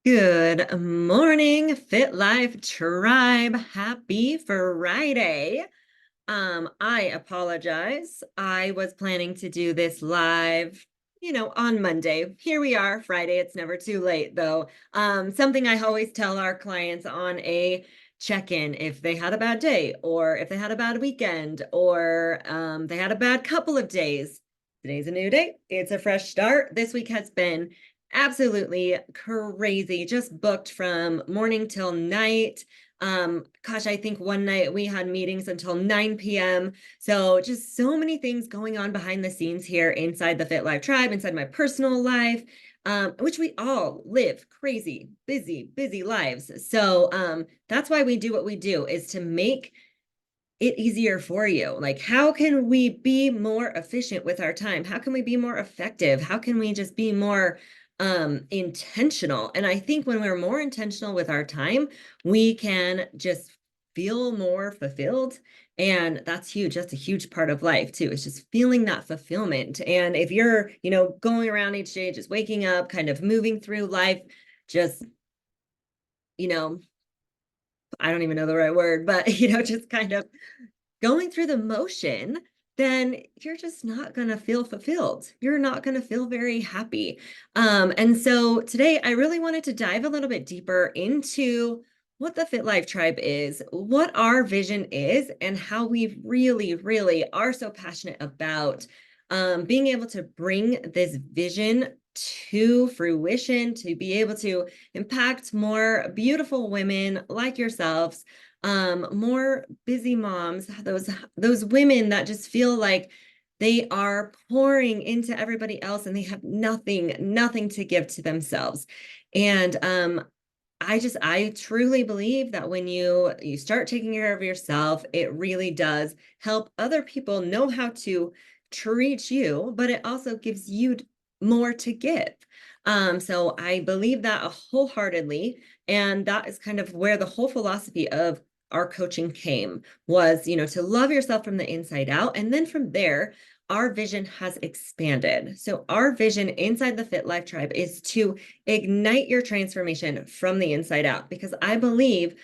Good morning, Fit Life Tribe. Happy Friday. I apologize. I was planning to do this live, on Monday. Here we are, Friday. It's never too late, though. Something I always tell our clients on a check-in if they had a bad day or if they had a bad weekend or they had a bad couple of days. Today's a new day. It's a fresh start. This week has been absolutely crazy. Just booked from morning till night. Gosh, I think one night we had meetings until 9 p.m. So just so many things going on behind the scenes here inside the Fit Life Tribe, inside my personal life, which we all live crazy, busy lives. So that's why we do what we do, is to make it easier for you. Like, how can we be more efficient with our time? How can we be more effective? How can we just be more intentional? And I think when we're more intentional with our time, we can just feel more fulfilled. And that's huge. That's a huge part of life too. It's just feeling that fulfillment. And if you're, going around each day, just waking up, kind of moving through life, just, you know, I don't even know the right word, but just kind of going through the motion, then you're just not going to feel fulfilled. You're not going to feel very happy. And so today I really wanted to dive a little bit deeper into what the Fit Life Tribe is, what our vision is, and how we really, really are so passionate about being able to bring this vision to fruition, to be able to impact more beautiful women like yourselves, more busy moms, those women that just feel like they are pouring into everybody else and they have nothing to give to themselves. And I truly believe that when you start taking care of yourself, it really does help other people know how to treat you, but it also gives you more to give. So I believe that wholeheartedly, and that is kind of where the whole philosophy of our coaching came, was, to love yourself from the inside out. And then from there, our vision has expanded. So our vision inside the Fit Life Tribe is to ignite your transformation from the inside out, because I believe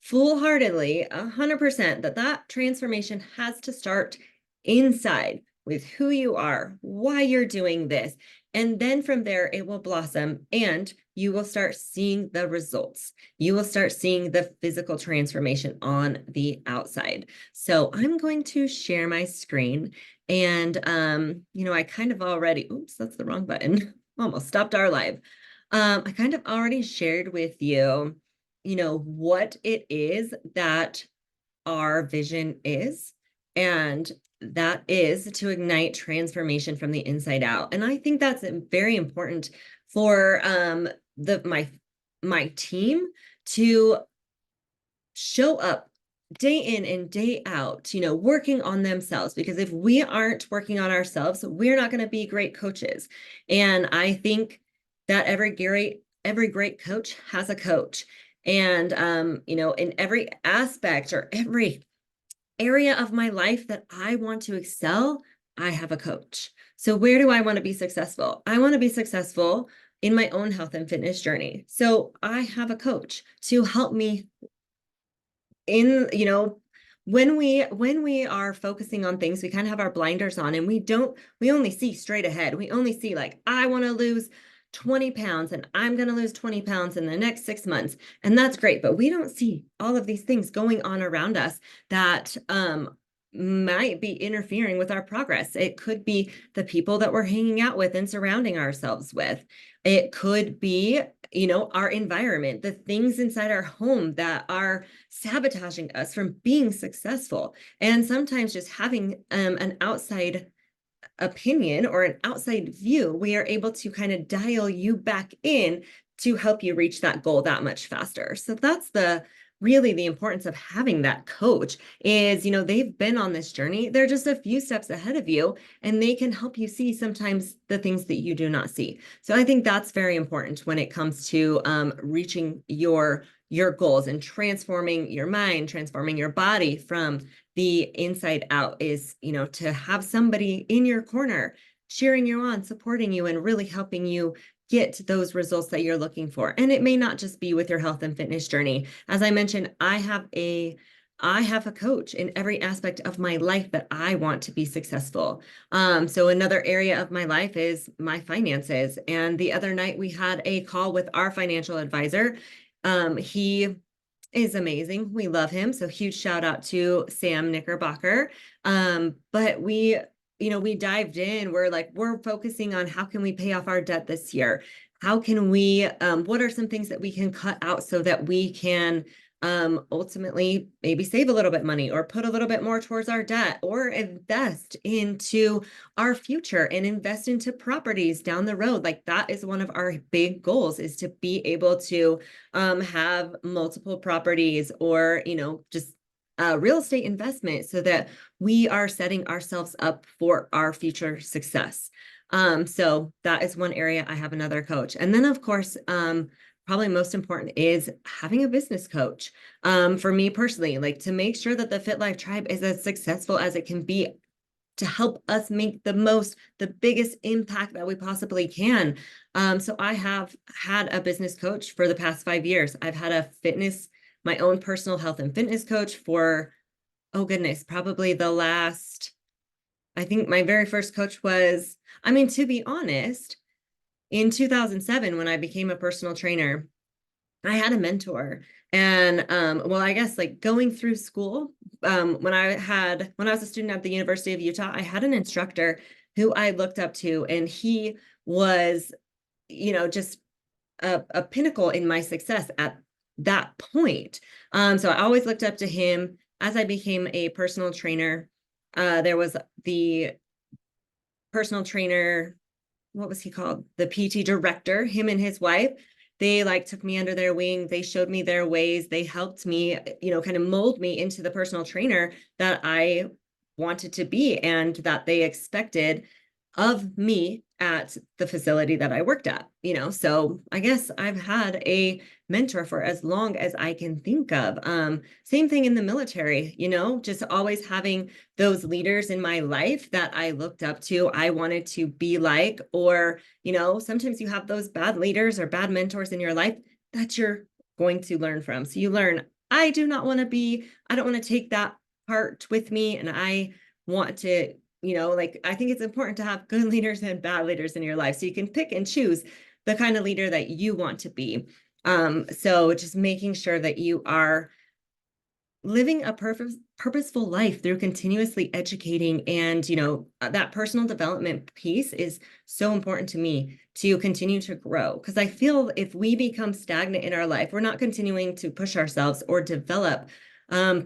full-heartedly, 100%, that transformation has to start inside with who you are, why you're doing this. And then from there, it will blossom and you will start seeing the results. You will start seeing the physical transformation on the outside. So I'm going to share my screen. And, I kind of already, oops, that's the wrong button. Almost stopped our live. I kind of already shared with you, what it is that our vision is. And that is to ignite transformation from the inside out. And I think that's very important for my team to show up day in and day out, working on themselves. Because if we aren't working on ourselves, we're not going to be great coaches. And I think that every great coach has a coach. And in every aspect or every area of my life that I want to excel, I have a coach. So where do I want to be successful? I want to be successful in my own health and fitness journey. So I have a coach to help me in, when we are focusing on things, we kind of have our blinders on and we only see straight ahead. We only see like, I want to lose 20 pounds and I'm going to lose 20 pounds in the next 6 months. And that's great. But we don't see all of these things going on around us that might be interfering with our progress. It could be the people that we're hanging out with and surrounding ourselves with. It could be, our environment, the things inside our home that are sabotaging us from being successful. And sometimes just having an outside opinion or an outside view, we are able to kind of dial you back in to help you reach that goal that much faster. So that's really the importance of having that coach is, they've been on this journey. They're just a few steps ahead of you and they can help you see sometimes the things that you do not see. So I think that's very important when it comes to reaching your goals and transforming your mind, transforming your body from the inside out, is, to have somebody in your corner cheering you on, supporting you, and really helping you get those results that you're looking for. And it may not just be with your health and fitness journey. As I mentioned, I have a coach in every aspect of my life that I want to be successful. So another area of my life is my finances. And the other night we had a call with our financial advisor. He is amazing. We love him. So huge shout out to Sam Knickerbocker. But we dived in. We're focusing on how can we pay off our debt this year? How can what are some things that we can cut out so that we can ultimately maybe save a little bit money or put a little bit more towards our debt or invest into our future and invest into properties down the road. Like that is one of our big goals, is to be able to have multiple properties or, just real estate investment so that we are setting ourselves up for our future success. So that is one area I have another coach. And then of course, probably most important is having a business coach. For me personally, like to make sure that the Fit Life Tribe is as successful as it can be to help us make the biggest impact that we possibly can. So I have had a business coach for the past 5 years. I've had my own personal health and fitness coach for, oh goodness, probably I think my very first coach to be honest, in 2007, when I became a personal trainer, I had a mentor. And I guess like going through school, when I was a student at the University of Utah, I had an instructor who I looked up to, and he was, just a pinnacle in my success at that point. So I always looked up to him. As I became a personal trainer, there was the personal trainer, what was he called? The PT director, him and his wife. They took me under their wing. They showed me their ways. They helped me, kind of mold me into the personal trainer that I wanted to be and that they expected of me at the facility that I worked at, so I guess I've had a mentor for as long as I can think of. Same thing in the military, just always having those leaders in my life that I looked up to, I wanted to be like, or, sometimes you have those bad leaders or bad mentors in your life that you're going to learn from. So you learn, I don't want to take that part with me. And I want to, I think it's important to have good leaders and bad leaders in your life so you can pick and choose the kind of leader that you want to be. So just making sure that you are living a purposeful life through continuously educating, and that personal development piece is so important to me to continue to grow, because I feel if we become stagnant in our life, we're not continuing to push ourselves or develop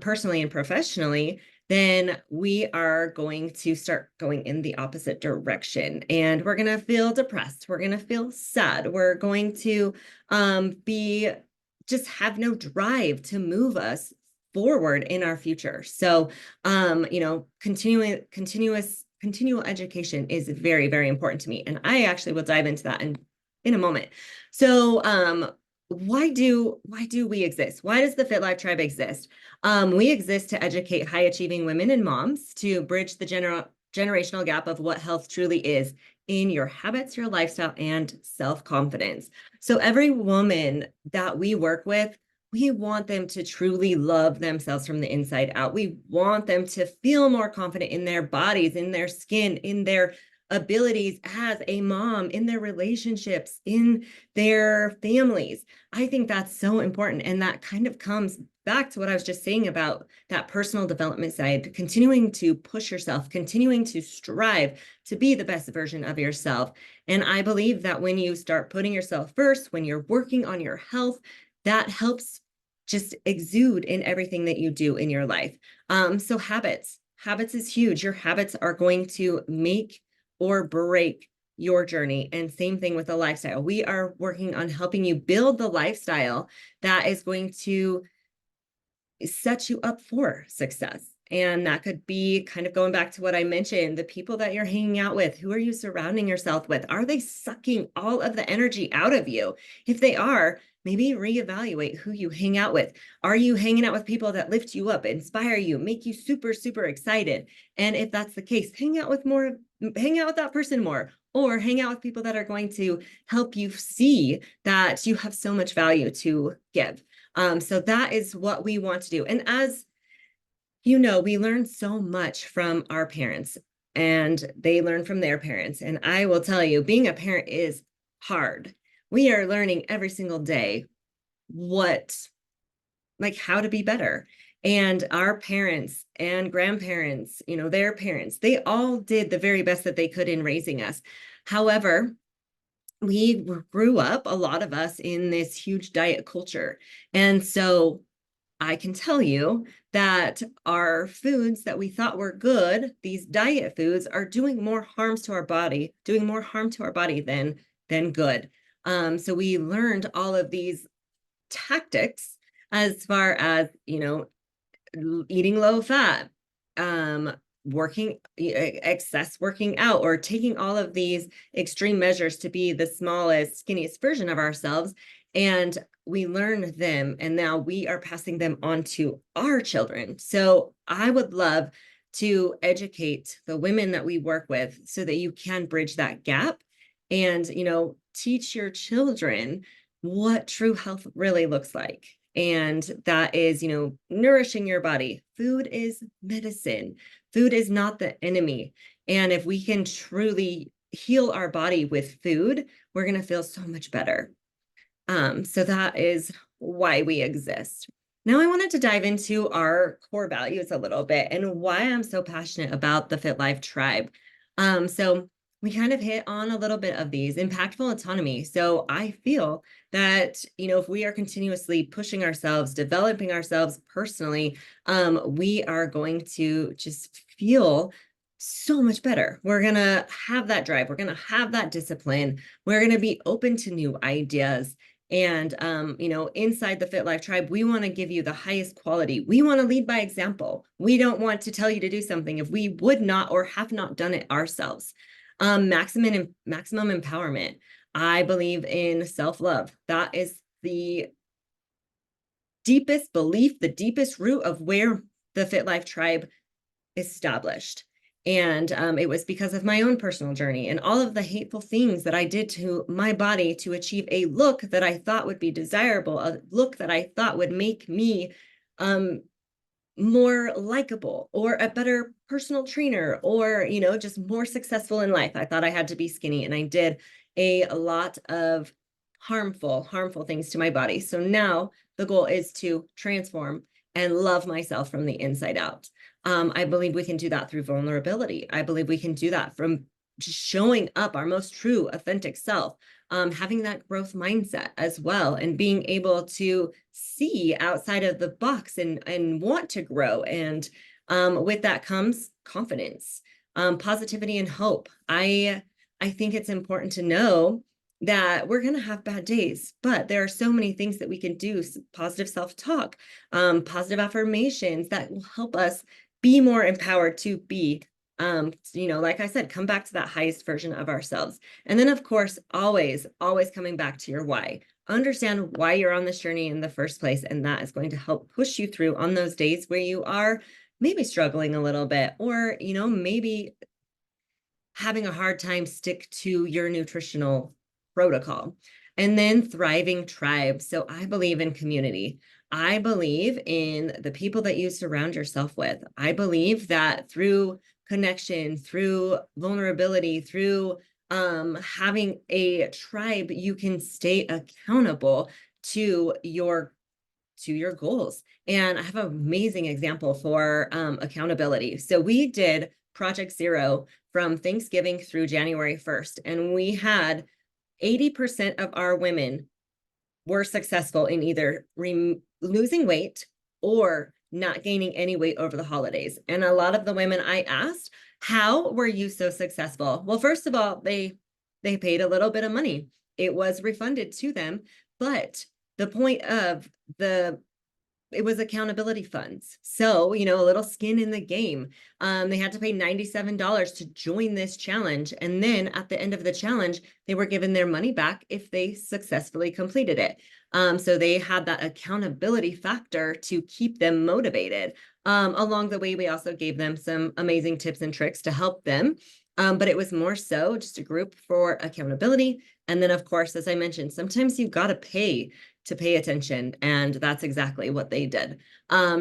personally and professionally, then we are going to start going in the opposite direction, and we're going to feel depressed, we're going to feel sad, we're going to just have no drive to move us forward in our future. So, continual education is very, very important to me. And I actually will dive into that in a moment. So, why do we exist? Why does the Fit Life Tribe exist? We exist to educate high achieving women and moms to bridge the generational gap of what health truly is in your habits, your lifestyle, and self-confidence. So every woman that we work with, we want them to truly love themselves from the inside out. We want them to feel more confident in their bodies, in their skin, in their abilities as a mom, in their relationships, in their families. I think that's so important. And that kind of comes back to what I was just saying about that personal development side, continuing to push yourself, continuing to strive to be the best version of yourself. And I believe that when you start putting yourself first, when you're working on your health, that helps just exude in everything that you do in your life. So habits is huge. Your habits are going to make or break your journey. And same thing with the lifestyle. We are working on helping you build the lifestyle that is going to set you up for success. And that could be kind of going back to what I mentioned, the people that you're hanging out with. Who are you surrounding yourself with? Are they sucking all of the energy out of you? If they are, maybe reevaluate who you hang out with. Are you hanging out with people that lift you up, inspire you, make you super, super excited? And if that's the case, hang out with that person more, or hang out with people that are going to help you see that you have so much value to give. So that is what we want to do. And as you know, we learn so much from our parents, and they learn from their parents. And I will tell you, being a parent is hard. We are learning every single day how to be better. And our parents and grandparents, their parents, they all did the very best that they could in raising us. However, we grew up, a lot of us, in this huge diet culture. And so I can tell you that our foods that we thought were good, these diet foods, are doing more harm to our body than good. So we learned all of these tactics as far as, eating low fat, working out, or taking all of these extreme measures to be the smallest, skinniest version of ourselves. And we learn them, and now we are passing them on to our children. So I would love to educate the women that we work with so that you can bridge that gap and, teach your children what true health really looks like. And that is, nourishing your body. Food is medicine. Food is not the enemy. And if we can truly heal our body with food, we're going to feel so much better. So that is why we exist. Now I wanted to dive into our core values a little bit and why I'm so passionate about the Fit Life Tribe. So we kind of hit on a little bit of these. Impactful autonomy. So I feel that, if we are continuously pushing ourselves, developing ourselves personally, we are going to just feel so much better. We're going to have that drive. We're going to have that discipline. We're going to be open to new ideas. And, inside the Fit Life Tribe, we want to give you the highest quality. We want to lead by example. We don't want to tell you to do something if we would not or have not done it ourselves. Maximum empowerment. I believe in self-love. That is the deepest belief, the deepest root of where the Fit Life Tribe established. And it was because of my own personal journey and all of the hateful things that I did to my body to achieve a look that I thought would be desirable, a look that I thought would make me more likable, or a better personal trainer, or, just more successful in life. I thought I had to be skinny, and I did a lot of harmful things to my body. So now the goal is to transform and love myself from the inside out. I believe we can do that through vulnerability. I believe we can do that from just showing up our most true, authentic self, having that growth mindset as well, and being able to see outside of the box and want to grow. And with that comes confidence, positivity, and hope. I think it's important to know that we're going to have bad days, but there are so many things that we can do. Positive self-talk, positive affirmations that will help us be more empowered to be, like I said, come back to that highest version of ourselves. And then, of course, always coming back to your why. Understand why you're on this journey in the first place. And that is going to help push you through on those days where you are maybe struggling a little bit, or, maybe having a hard time stick to your nutritional protocol. And then thriving tribe. So I believe in community. I believe in the people that you surround yourself with. I believe that through connection, through vulnerability, through having a tribe, you can stay accountable to your goals. And I have an amazing example for accountability. So we did Project Zero from Thanksgiving through January 1st, and we had 80% of our women were successful in either losing weight or not gaining any weight over the holidays. And a lot of the women I asked, how were you so successful? Well, first of all, they paid a little bit of money. It was refunded to them. But the point of the it was accountability funds. So, you know, a little skin in the game. They had to pay $97 to join this challenge. And then at the end of the challenge, they were given their money back if they successfully completed it. So they had that accountability factor to keep them motivated. Along the way, we also gave them some amazing tips and tricks to help them. But it was more so just a group for accountability. And then, of course, as I mentioned, sometimes you've got to pay attention. And that's exactly what they did.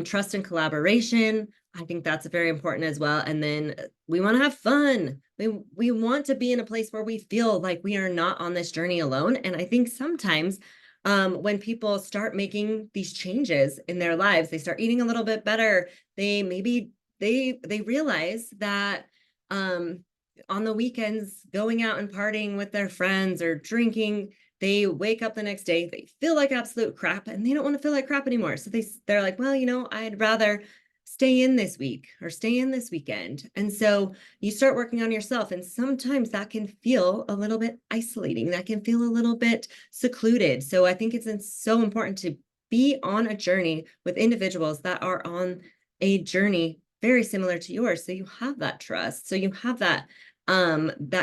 Trust and collaboration. I think that's very important as well. And then we want to have fun. We want to be in a place where we feel like we are not on this journey alone. And I think sometimes when people start making these changes in their lives, they start eating a little bit better. They maybe they realize that on the weekends, going out and partying with their friends or drinking, they wake up the next day, they feel like absolute crap, and they don't want to feel like crap anymore. So they're like, well, you know, I'd rather stay in this week or stay in this weekend. And so you start working on yourself. And sometimes that can feel a little bit isolating. That can feel a little bit secluded. So I think it's so important to be on a journey with individuals that are on a journey very similar to yours. So you have that trust. So you have that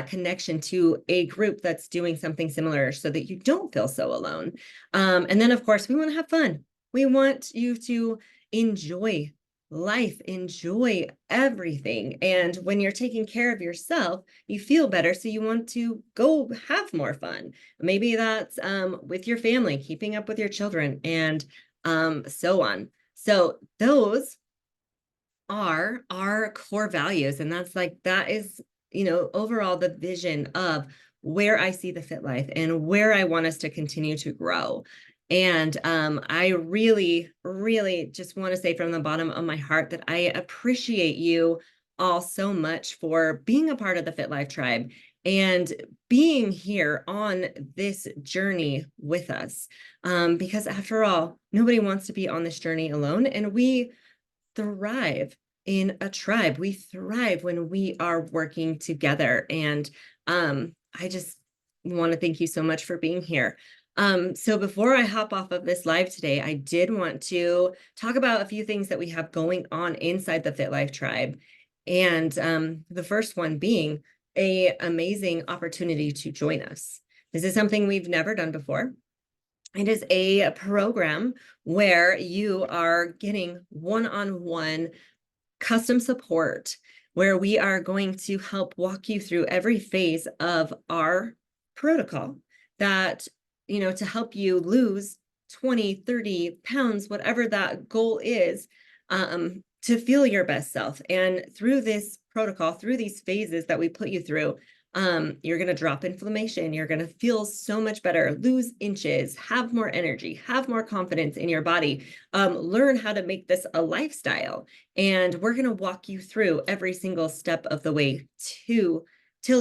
connection to a group that's doing something similar so that you don't feel so alone. And then, of course, we want to have fun. We want you to enjoy life, enjoy everything. And when you're taking care of yourself, you feel better. So you want to go have more fun. Maybe that's with your family, keeping up with your children, and so on. So those are our core values. And that is, you know, overall the vision of where I see the Fit Life and where I want us to continue to grow. And I really, really just want to say from the bottom of my heart that I appreciate you all so much for being a part of the Fit Life Tribe and being here on this journey with us. Because after all, nobody wants to be on this journey alone. And we thrive in a tribe. We thrive when we are working together. And I just want to thank you so much for being here. So before I hop off of this live today, I did want to talk about a few things that we have going on inside the Fit Life Tribe. And the first one being an amazing opportunity to join us. This is something we've never done before. It is a program where you are getting one-on-one custom support, where we are going to help walk you through every phase of our protocol that, you know, to help you lose 20, 30 pounds, whatever that goal is, to feel your best self. And through this protocol, through these phases that we put you through, you're going to drop inflammation. You're going to feel so much better, lose inches, have more energy, have more confidence in your body, learn how to make this a lifestyle. And we're going to walk you through every single step of the way till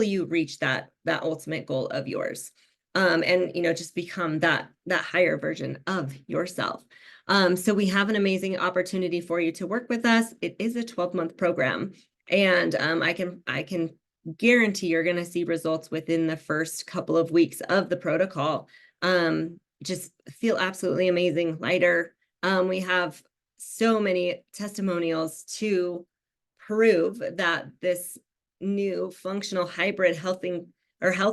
you reach that ultimate goal of yours. And, you know, just become that higher version of yourself. So we have an amazing opportunity for you to work with us. It is a 12-month program. And I can guarantee you're going to see results within the first couple of weeks of the protocol. Just feel absolutely amazing, lighter. We have so many testimonials to prove that this new functional hybrid health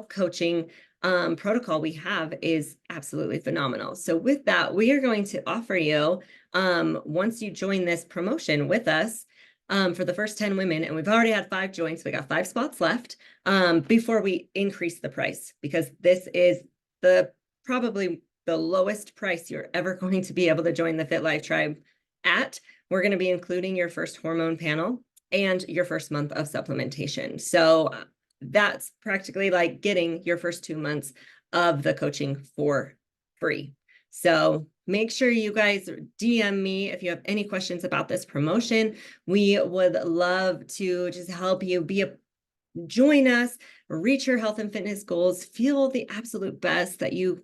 coaching protocol we have is absolutely phenomenal. So with that, we are going to offer you, once you join this promotion with us, for the first 10 women, and we've already had 5 join, so we got 5 spots left, before we increase the price, because this is probably the lowest price you're ever going to be able to join the Fit Life Tribe at. We're going to be including your first hormone panel and your first month of supplementation. So that's practically like getting your first 2 months of the coaching for free. So make sure you guys DM me if you have any questions about this promotion. We would love to just help you join us, reach your health and fitness goals, feel the absolute best that you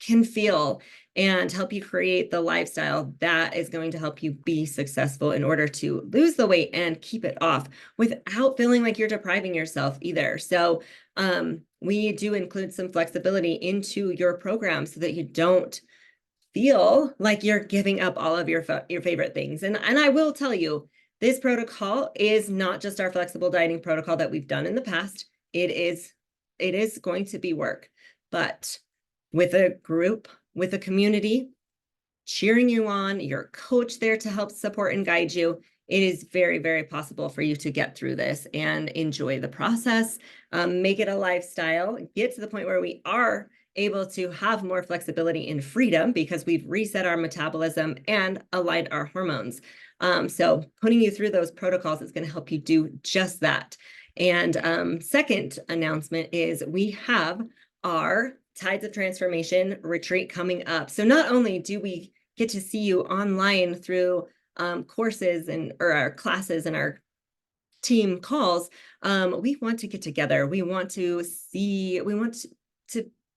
can feel, and help you create the lifestyle that is going to help you be successful in order to lose the weight and keep it off without feeling like you're depriving yourself either. So we do include some flexibility into your program so that you don't feel like you're giving up all of your favorite things. And I will tell you, this protocol is not just our flexible dieting protocol that we've done in the past. It is going to be work, but with a group, with a community cheering you on, your coach there to help support and guide you, it is very, very possible for you to get through this and enjoy the process, make it a lifestyle, get to the point where we are able to have more flexibility and freedom because we've reset our metabolism and aligned our hormones. So putting you through those protocols is going to help you do just that. And second announcement is we have our Tides of Transformation retreat coming up. So not only do we get to see you online through courses or our classes and our team calls, we want to get together. We want to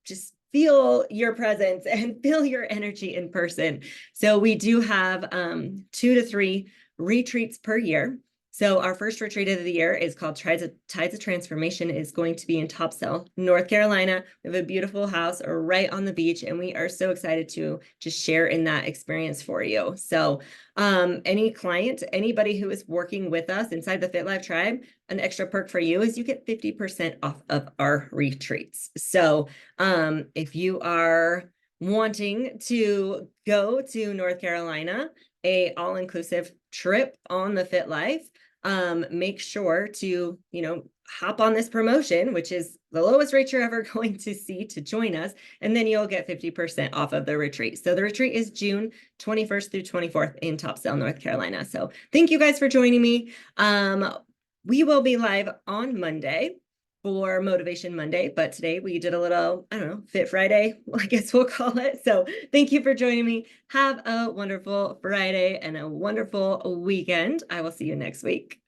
just feel your presence and feel your energy in person. So we do have 2 to 3 retreats per year. So our first retreat of the year is called Tides of Transformation. Is going to be in Topsail, North Carolina. We have a beautiful house right on the beach, and we are so excited to just share in that experience for you. So any client, anybody who is working with us inside the Fit Life Tribe, an extra perk for you is you get 50% off of our retreats. So if you are wanting to go to North Carolina, a all-inclusive trip on the Fit Life, make sure to, hop on this promotion, which is the lowest rate you're ever going to see to join us. And then you'll get 50% off of the retreat. So the retreat is June 21st through 24th in Topsail, North Carolina. So thank you guys for joining me. We will be live on Monday for Motivation Monday, but today we did a little, Fit Friday, I guess we'll call it. So thank you for joining me. Have a wonderful Friday and a wonderful weekend. I will see you next week.